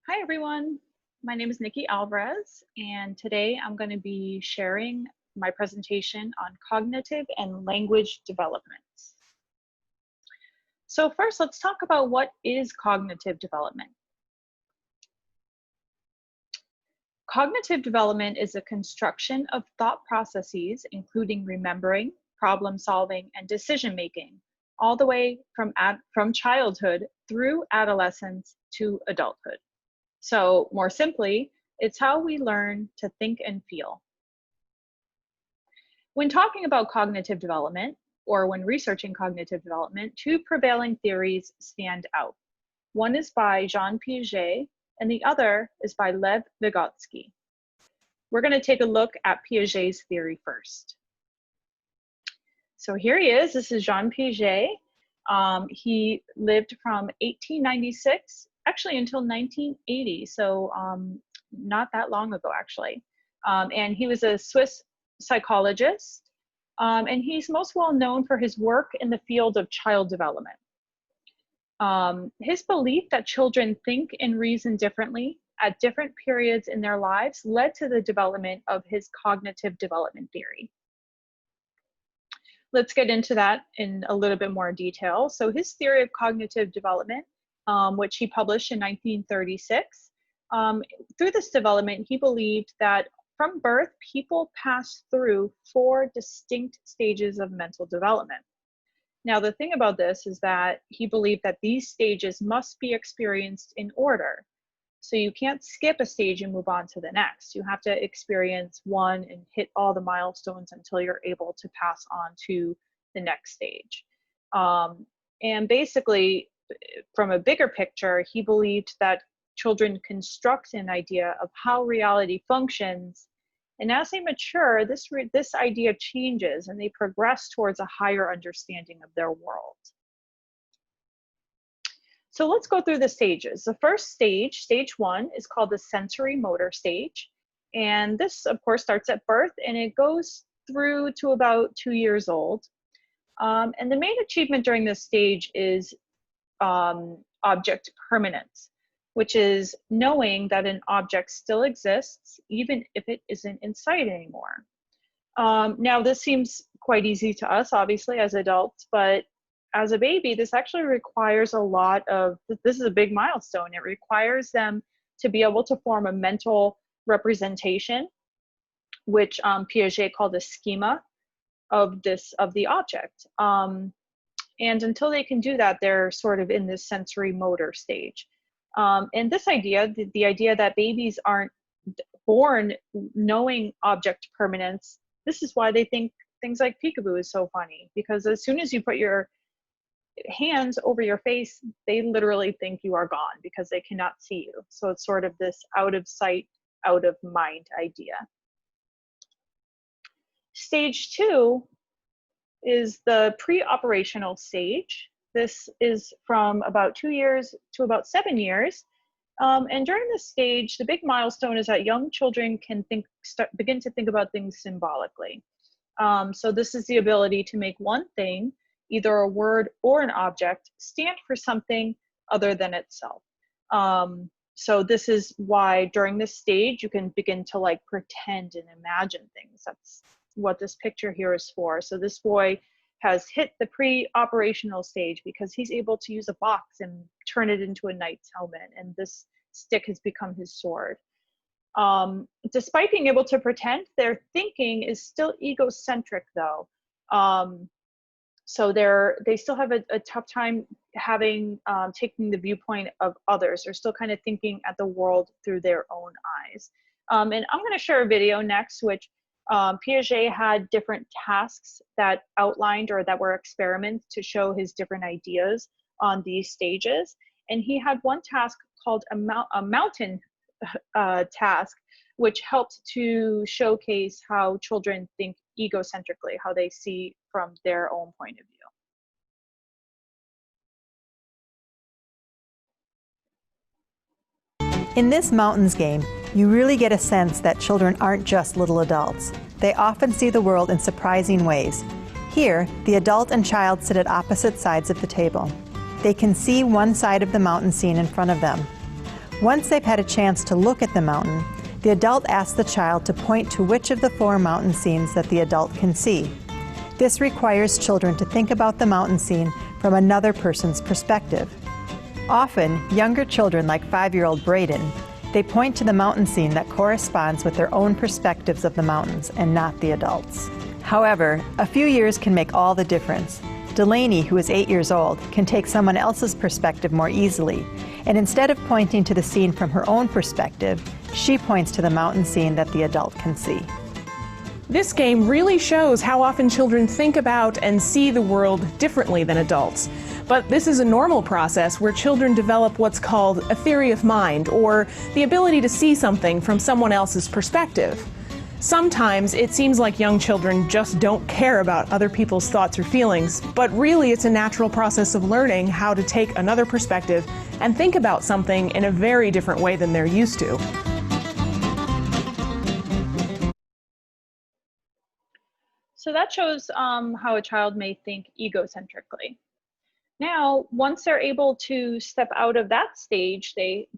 Hi, everyone. My name is Nikki Alvarez, and today I'm going to be sharing my presentation on cognitive and language development. So first, let's talk about what is cognitive development. Cognitive development is a construction of thought processes, including remembering, problem solving, and decision making, all the way from childhood through adolescence to adulthood. So more simply, it's how we learn to think and feel. When talking about cognitive development, or when researching cognitive development, two prevailing theories stand out. One is by Jean Piaget, and the other is by Lev Vygotsky. We're going to take a look at Piaget's theory first. So here he is. This is Jean Piaget. He lived from 1896 actually until 1980, so not that long ago actually. And he was a Swiss psychologist, and he's most well known for his work in the field of child development. His belief that children think and reason differently at different periods in their lives led to the development of his cognitive development theory. Let's get into that in a little bit more detail. So his theory of cognitive development, which he published in 1936, through this development, he believed that from birth, people pass through 4 distinct stages of mental development. Now, the thing about this is that he believed that these stages must be experienced in order. So you can't skip a stage and move on to the next. You have to experience one and hit all the milestones until you're able to pass on to the next stage. And basically, from a bigger picture, he believed that children construct an idea of how reality functions. And as they mature, this idea changes and they progress towards a higher understanding of their world. So let's go through the stages. The first stage, stage 1, is called the sensory motor stage. And this, of course, starts at birth and it goes through to about 2 years old. And the main achievement during this stage is object permanence, which is knowing that an object still exists, even if it isn't in sight anymore. Now, this seems quite easy to us, obviously, as adults, but as a baby, this actually requires a lot of, this is a big milestone. It requires them to be able to form a mental representation, which Piaget called a schema of the object. And until they can do that, they're sort of in this sensory motor stage. And this idea, the idea that babies aren't born knowing object permanence, this is why they think things like peekaboo is so funny, because as soon as you put your hands over your face, they literally think you are gone because they cannot see you. So it's sort of this out of sight, out of mind idea. Stage 2 is the pre-operational stage. This is from about 2 years to about 7 years. And during this stage, the big milestone is that young children can begin to think about things symbolically. So this is the ability to make one thing, either a word or an object, stand for something other than itself. So this is why during this stage, you can begin to like pretend and imagine things. That's what this picture here is for. So this boy has hit the pre-operational stage because he's able to use a box and turn it into a knight's helmet, and this stick has become his sword. Despite being able to pretend, their thinking is still egocentric though. So they still have a tough time having taking the viewpoint of others. They're still kind of thinking at the world through their own eyes. And I'm going to share a video next, which Piaget had different tasks that outlined or that were experiments to show his different ideas on these stages. And he had one task called a mountain task, which helped to showcase how children think egocentrically, how they see from their own point of view. In this mountains game, you really get a sense that children aren't just little adults. They often see the world in surprising ways. Here, the adult and child sit at opposite sides of the table. They can see one side of the mountain scene in front of them. Once they've had a chance to look at the mountain, the adult asks the child to point to which of the 4 mountain scenes that the adult can see. This requires children to think about the mountain scene from another person's perspective. Often, younger children like 5-year-old Braden, they point to the mountain scene that corresponds with their own perspectives of the mountains and not the adults. However, a few years can make all the difference. Delaney, who is 8 years old, can take someone else's perspective more easily, and instead of pointing to the scene from her own perspective, she points to the mountain scene that the adult can see. This game really shows how often children think about and see the world differently than adults. But this is a normal process where children develop what's called a theory of mind, or the ability to see something from someone else's perspective. Sometimes it seems like young children just don't care about other people's thoughts or feelings, but really it's a natural process of learning how to take another perspective and think about something in a very different way than they're used to. So that shows how a child may think egocentrically. Now, once they're able to step out of that stage, they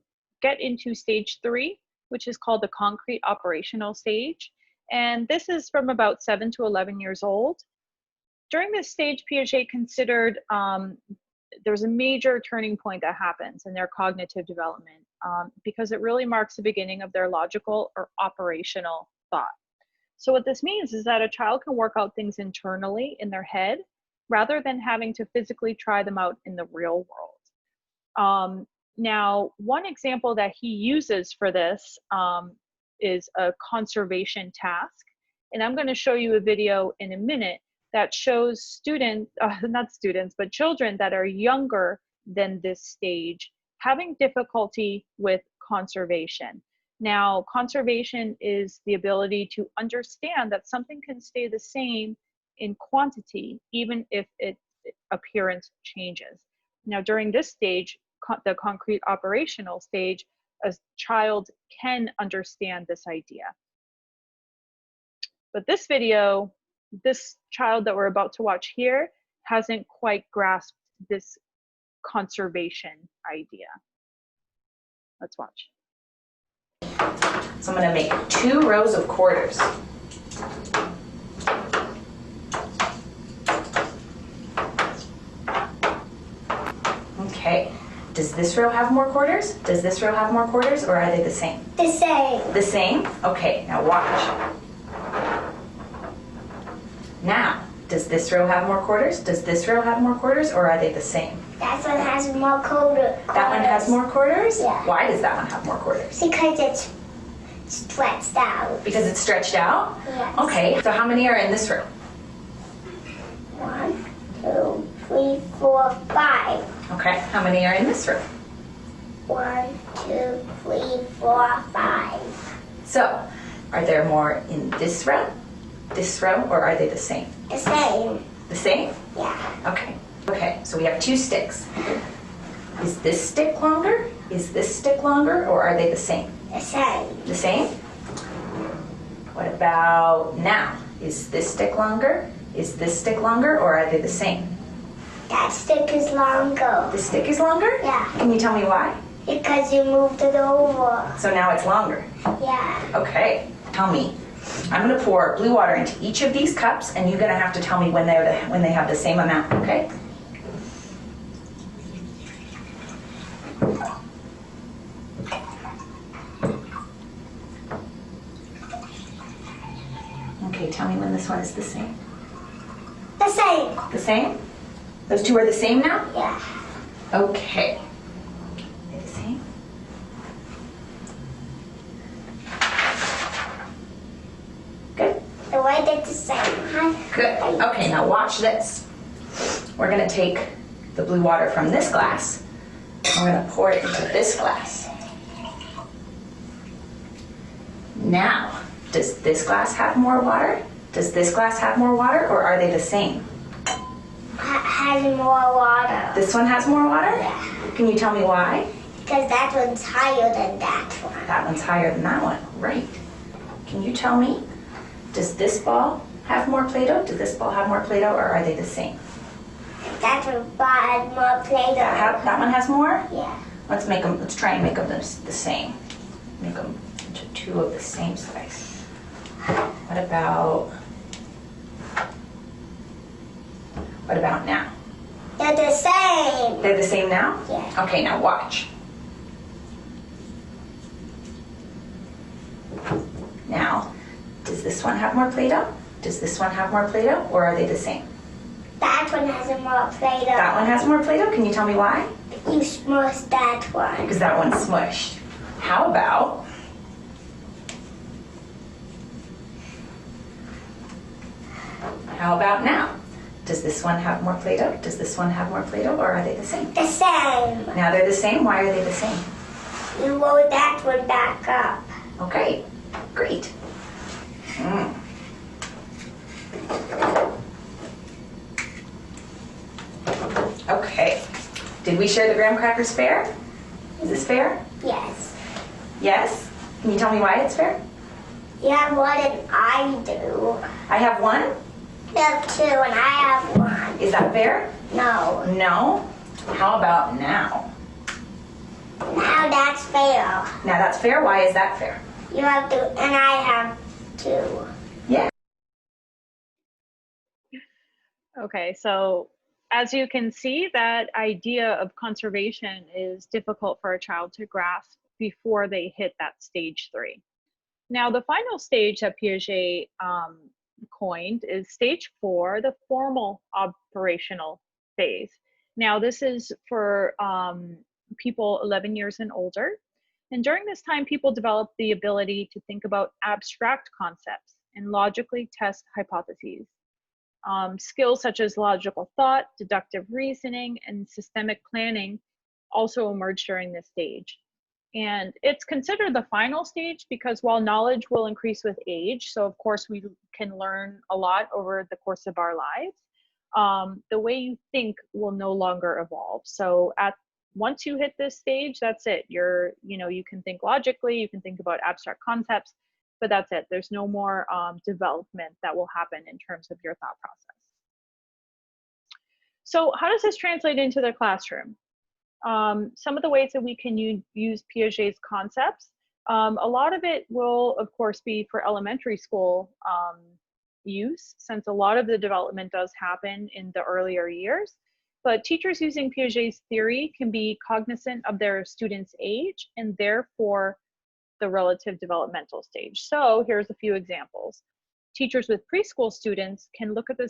get into stage 3, which is called the concrete operational stage. And this is from about 7 to 11 years old. During this stage, Piaget considered there's a major turning point that happens in their cognitive development because it really marks the beginning of their logical or operational thought. So what this means is that a child can work out things internally in their head rather than having to physically try them out in the real world. Now, one example that he uses for this is a conservation task. And I'm going to show you a video in a minute that shows not students, but children that are younger than this stage having difficulty with conservation. Now, conservation is the ability to understand that something can stay the same in quantity, even if its appearance changes. Now, during this stage, the concrete operational stage, a child can understand this idea. But this video, this child that we're about to watch here hasn't quite grasped this conservation idea. Let's watch. So I'm going to make 2 rows of quarters. Okay. Does this row have more quarters? Does this row have more quarters, or are they the same? The same. The same? Okay, now watch. Now, does this row have more quarters? Does this row have more quarters, or are they the same? That one has more quarters. That one has more quarters? Yeah. Why does that one have more quarters? Because it's stretched out. Because it's stretched out? Yes. Okay, so how many are in this row? 1, 2, 3, 4, 5. Okay, how many are in this row? 1, 2, 3, 4, 5. So, are there more in this row, or are they the same? The same. The same? Yeah. Okay. Okay, so we have 2 sticks. Is this stick longer? Is this stick longer, or are they the same? The same. The same? What about now? Is this stick longer? Is this stick longer, or are they the same? That stick is longer. This stick is longer? Yeah. Can you tell me why? Because you moved it over. So now it's longer. Yeah. Okay, tell me. I'm going to pour blue water into each of these cups, and you're going to have to tell me when they have the same amount, okay? Okay, tell me when this one is the same. The same. The same? Those 2 are the same now? Yeah. Okay. They're the same? Good? The way they're the same. Good. Okay, now watch this. We're going to take the blue water from this glass, and we're going to pour it into this glass. Now, does this glass have more water? Does this glass have more water, or are they the same? Has more water. This one has more water? Yeah. Can you tell me why? Because that one's higher than that one. That one's higher than that one. Right. Can you tell me, does this ball have more Play-Doh? Does this ball have more Play-Doh, or are they the same? That one has more Play-Doh. That one has more? Yeah. Let's try and make them the same. Make them into two of the same size. What about now? They're the same. They're the same now? Yeah. Okay, now watch. Now, does this one have more Play-Doh? Does this one have more Play-Doh, or are they the same? That one has a more Play-Doh. That one has more Play-Doh? Can you tell me why? You smushed that one. Because that one's smushed. How about now? Does this one have more Play-Doh? Does this one have more Play-Doh, or are they the same? The same. Now they're the same. Why are they the same? You roll that one back up. Okay, great. Okay. Did we share the graham crackers fair? Is this fair? Yes. Yes? Can you tell me why it's fair? You have one and I do. I have one. You have two and I have one. Is that fair? No. No? How about now? Now that's fair. Now that's fair. Why is that fair? You have two and I have two. Yeah. Okay, so as you can see, that idea of conservation is difficult for a child to grasp before they hit that stage 3. Now, the final stage that Piaget coined is stage 4, the formal operational phase. Now, this is for people 11 years and older. And during this time, people develop the ability to think about abstract concepts and logically test hypotheses. Skills such as logical thought, deductive reasoning, and systemic planning also emerge during this stage. And it's considered the final stage because while knowledge will increase with age, so of course we can learn a lot over the course of our lives, the way you think will no longer evolve. So once you hit this stage, that's it. You can think logically, you can think about abstract concepts, but that's it. There's no more development that will happen in terms of your thought process. So how does this translate into the classroom? Some of the ways that we can use Piaget's concepts, a lot of it will, of course, be for elementary school use, since a lot of the development does happen in the earlier years. But teachers using Piaget's theory can be cognizant of their students' age and therefore the relative developmental stage. So here's a few examples. Teachers with preschool students can look at the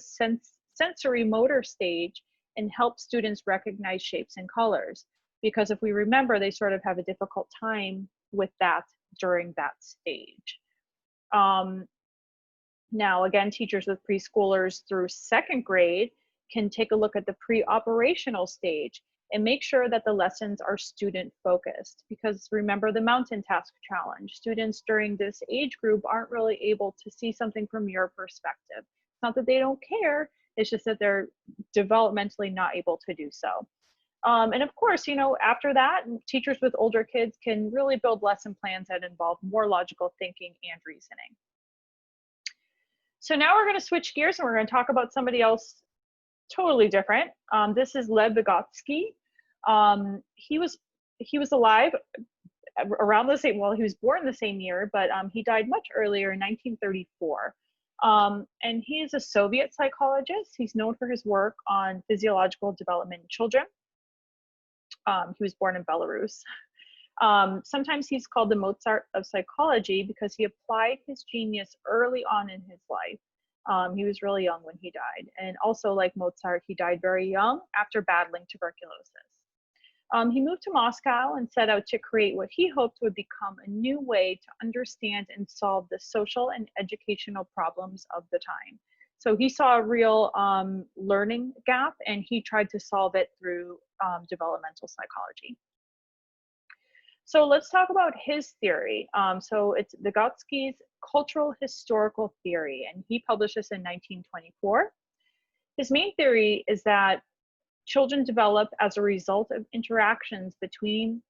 sensory motor stage and help students recognize shapes and colors, because if we remember, they sort of have a difficult time with that during that stage. Now, again, teachers with preschoolers through 2nd grade can take a look at the pre-operational stage and make sure that the lessons are student focused, because remember the mountain task challenge, students during this age group aren't really able to see something from your perspective. It's not that they don't care, it's just that they're developmentally not able to do so. And of course, after that, teachers with older kids can really build lesson plans that involve more logical thinking and reasoning. So now we're going to switch gears and we're going to talk about somebody else totally different. This is Lev Vygotsky. He was alive around the same, well, he was born the same year, but he died much earlier in 1934. And he is a Soviet psychologist. He's known for his work on physiological development in children. He was born in Belarus. Sometimes he's called the Mozart of psychology because he applied his genius early on in his life. He was really young when he died. And also, like Mozart, he died very young after battling tuberculosis. He moved to Moscow and set out to create what he hoped would become a new way to understand and solve the social and educational problems of the time. So he saw a real learning gap, and he tried to solve it through developmental psychology. So let's talk about his theory. So it's Vygotsky's cultural historical theory, and he published this in 1924. His main theory is that children develop as a result of interactions between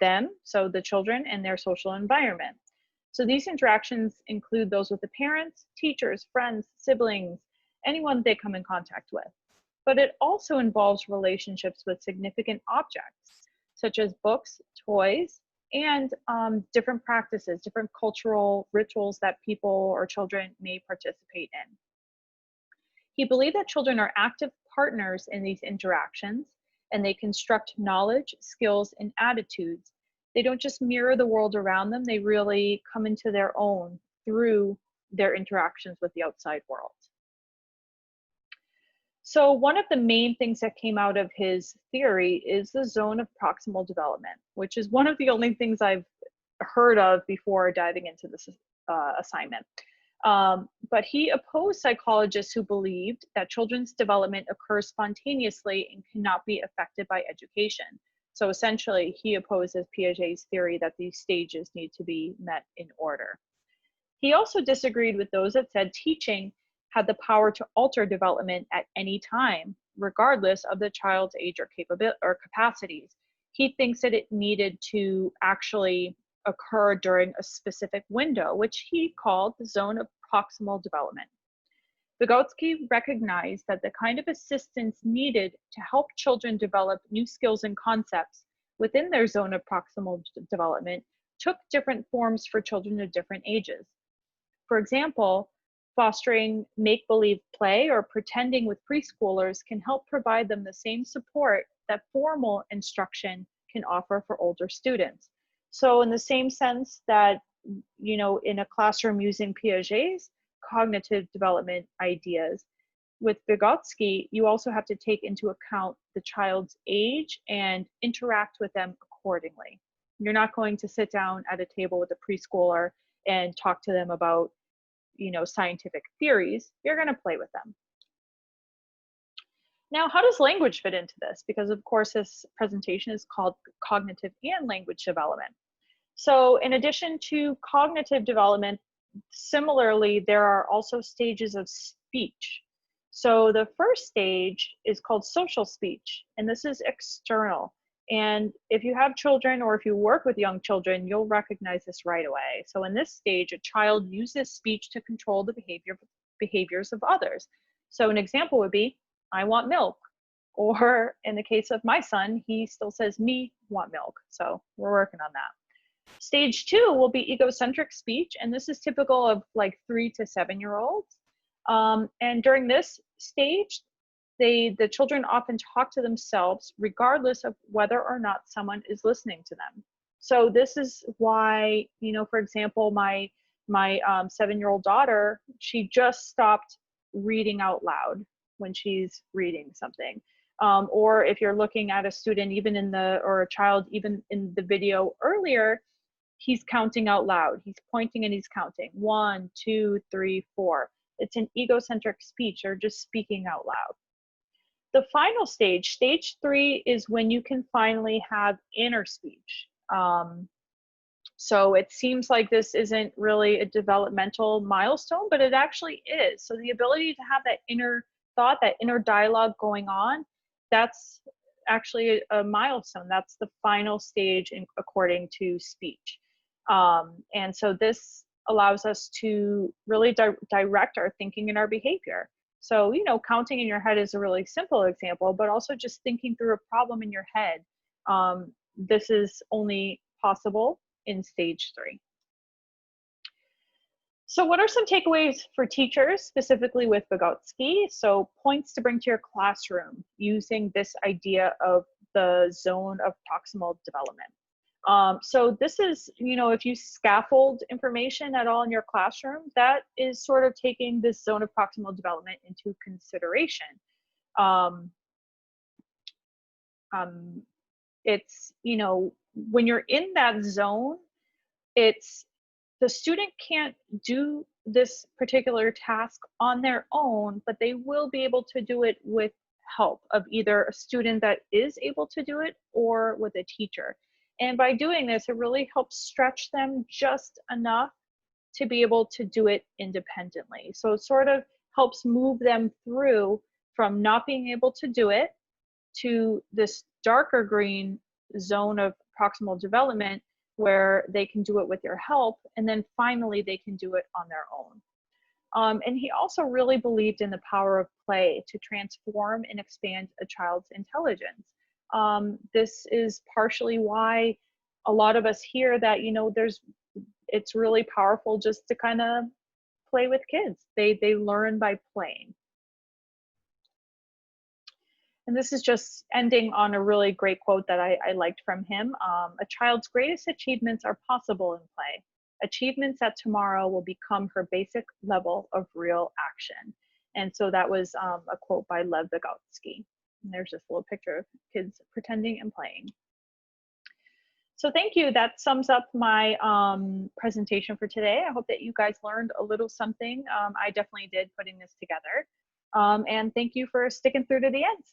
them, so the children, and their social environment. So these interactions include those with the parents, teachers, friends, siblings, anyone they come in contact with. But it also involves relationships with significant objects. such as books, toys, and different practices, different cultural rituals that people or children may participate in. He believed that children are active partners in these interactions, and they construct knowledge, skills, and attitudes. They don't just mirror the world around them, they really come into their own through their interactions with the outside world. So one of the main things that came out of his theory is the zone of proximal development, which is one of the only things I've heard of before diving into this assignment. But he opposed psychologists who believed that children's development occurs spontaneously and cannot be affected by education. So essentially, he opposes Piaget's theory that these stages need to be met in order. He also disagreed with those that said teaching had the power to alter development at any time, regardless of the child's age or capacities. He thinks that it needed to actually occur during a specific window, which he called the zone of proximal development. Vygotsky recognized that the kind of assistance needed to help children develop new skills and concepts within their zone of proximal development took different forms for children of different ages. For example, fostering make-believe play or pretending with preschoolers can help provide them the same support that formal instruction can offer for older students. So in the same sense that, you know, in a classroom using Piaget's cognitive development ideas, with Vygotsky, you also have to take into account the child's age and interact with them accordingly. You're not going to sit down at a table with a preschooler and talk to them about, you know, scientific theories. You're going to play with them. Now, how does language fit into this? Because of course, this presentation is called Cognitive and Language Development. So in addition to cognitive development, similarly, there are also stages of speech. So the first stage is called social speech, and this is external. And if you have children or if you work with young children, you'll recognize this right away. So in this stage, a child uses speech to control the behaviors of others. So an example would be, I want milk. Or in the case of my son, he still says, me want milk. So we're working on that. Stage 2 will be egocentric speech, and this is typical of like 3 to 7-year-olds. And during this stage, the children often talk to themselves regardless of whether or not someone is listening to them. So this is why, you know, for example, my 7-year-old daughter, she just stopped reading out loud when she's reading something. Or if you're looking at a student, or a child, even in the video earlier, he's counting out loud. He's pointing and he's counting. 1, 2, 3, 4. It's an egocentric speech, or just speaking out loud. The final stage, stage 3, is when you can finally have inner speech. So it seems like this isn't really a developmental milestone, but it actually is. So the ability to have that inner thought, that inner dialogue going on, that's actually a milestone. That's the final stage according to speech. And so this allows us to really direct our thinking and our behavior. So, you know, counting in your head is a really simple example, but also just thinking through a problem in your head. This is only possible in stage 3. So what are some takeaways for teachers, specifically with Vygotsky? So points to bring to your classroom using this idea of the zone of proximal development. So this is, you know, if you scaffold information at all in your classroom, that is sort of taking this zone of proximal development into consideration. It's, you know, when you're in that zone, the student can't do this particular task on their own, but they will be able to do it with help of either a student that is able to do it or with a teacher. And by doing this, it really helps stretch them just enough to be able to do it independently. So it sort of helps move them through from not being able to do it to this darker green zone of proximal development where they can do it with your help, and then finally they can do it on their own. And he also really believed in the power of play to transform and expand a child's intelligence. This is partially why a lot of us hear that, you know, it's really powerful just to kind of play with kids. They learn by playing. And this is just ending on a really great quote that I liked from him. A child's greatest achievements are possible in play. Achievements that tomorrow will become her basic level of real action. And so that was a quote by Lev Vygotsky. And there's this little picture of kids pretending and playing. So thank you. That sums up my presentation for today. I hope that you guys learned a little something. I definitely did putting this together. And thank you for sticking through to the end.